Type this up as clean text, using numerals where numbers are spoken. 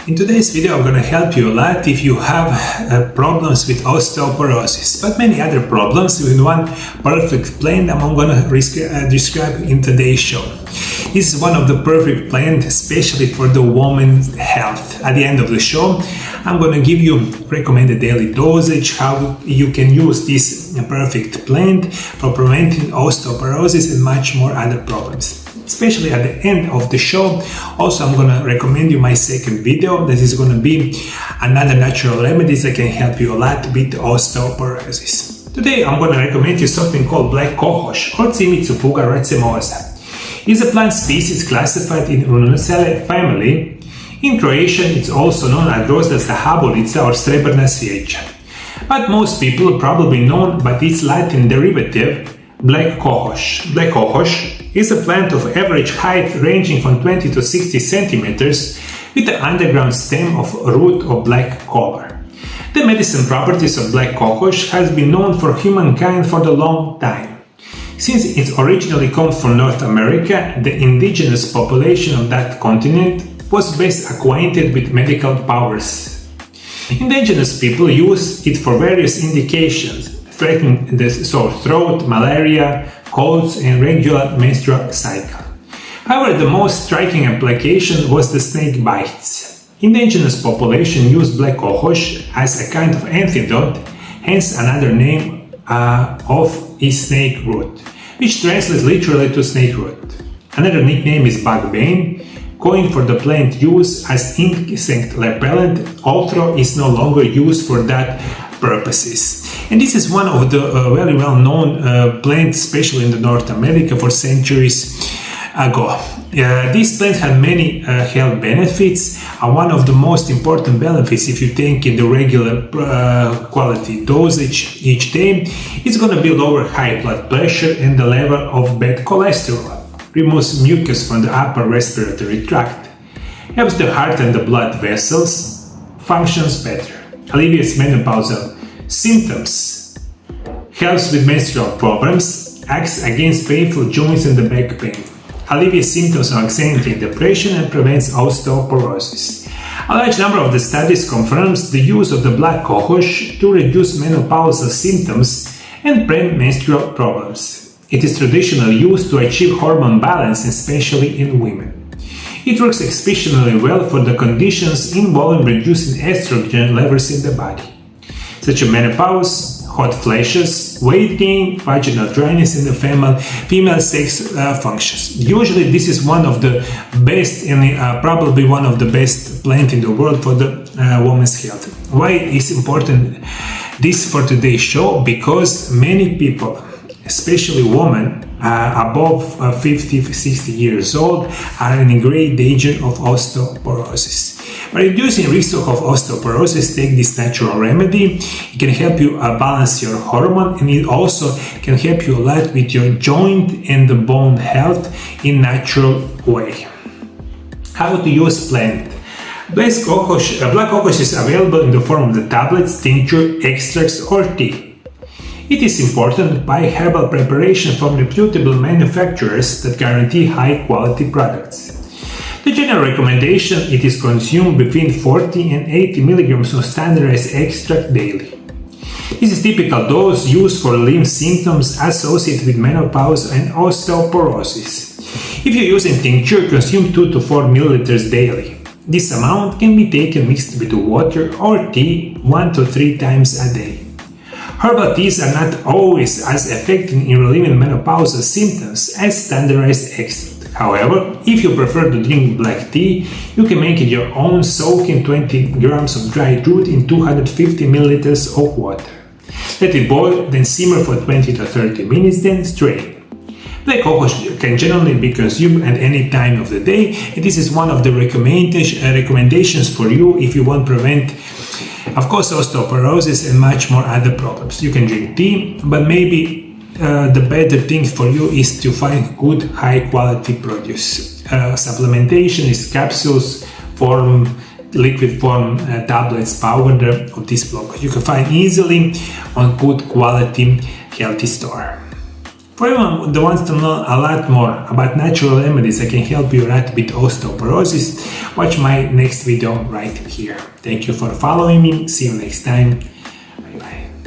In today's video I'm going to help you a lot if you have problems with osteoporosis, but many other problems with one perfect plant I'm going to describe in today's show. This is one of the perfect plants, especially for the woman's health. At the end of the show, I'm going to give you recommended daily dosage, how you can use this perfect plant for preventing osteoporosis and much more other problems. Especially at the end of the show, also I'm going to recommend you my second video. That is going to be another natural remedies that can help you a lot with osteoporosis. Today I'm going to recommend you something called black cohosh or Cimicufuga racemosa. It's a plant species classified in Revolutionize family. In Croatian it's also known as grozdasta habulica or srebrna svijeća. But most people probably know by its Latin derivative, black cohosh. Black cohosh is a plant of average height ranging from 20 to 60 centimeters with an underground stem of root of black color. The medicine properties of black cohosh has been known for humankind for a long time. Since it originally comes from North America, the indigenous population of that continent was best acquainted with medical powers. Indigenous people use it for various indications, threatening the sore throat, malaria, colds, and regular menstrual cycle. However, the most striking application was the snake bites. Indigenous population used black cohosh as a kind of antidote, hence another name of is snake root, which translates literally to snake root. Another nickname is bugbane, coined for the plant use as insect repellent, although is no longer used for that purposes. And this is one of the very well-known plants, especially in the North America, for centuries ago. This plant had many health benefits, and one of the most important benefits, if you take in the regular quality dosage each day, is going to be lower high blood pressure and the level of bad cholesterol, removes mucus from the upper respiratory tract, helps the heart and the blood vessels, functions better, alleviates menopausal symptoms, helps with menstrual problems, acts against painful joints and the back pain, alleviates symptoms of anxiety and depression, and prevents osteoporosis. A large number of the studies confirms the use of the black cohosh to reduce menopausal symptoms and prevent menstrual problems. It is traditionally used to achieve hormone balance, especially in women. It works exceptionally well for the conditions involving reducing estrogen levels in the body, such as menopause, hot flashes, weight gain, vaginal dryness, and the female sex functions. Usually this is one of the best and probably one of the best plants in the world for the woman's health. Why is important this for today's show? Because many people, especially women above 50-60 years old, are in great danger of osteoporosis. By reducing risk of osteoporosis, take this natural remedy. It can help you balance your hormone, and it also can help you a lot with your joint and the bone health in natural way. How to use plant? Black cohosh is available in the form of the tablets, tincture, extracts, or tea. It is important to buy herbal preparation from reputable manufacturers that guarantee high-quality products. The general recommendation it is consumed between 40 and 80 milligrams of standardized extract daily. This is typical dose used for lymph symptoms associated with menopause and osteoporosis. If you're using tincture, consume 2 to 4 milliliters daily. This amount can be taken mixed with water or tea 1 to 3 times a day. Herbal teas are not always as effective in relieving menopausal symptoms as standardized extract. However, if you prefer to drink black tea, you can make it your own, soaking 20 grams of dried root in 250 milliliters of water. Let it boil, then simmer for 20 to 30 minutes, then strain. Black cohosh can generally be consumed at any time of the day, and this is one of the recommendations for you if you want to prevent, of course, osteoporosis and much more other problems. You can drink tea, but maybe the better thing for you is to find good high quality produce. Supplementation is capsules, form, liquid form, tablets, powder of this block. You can find easily on good quality healthy store. For everyone that wants to know a lot more about natural remedies that can help you right with osteoporosis, watch my next video right here. Thank you for following me. See you next time.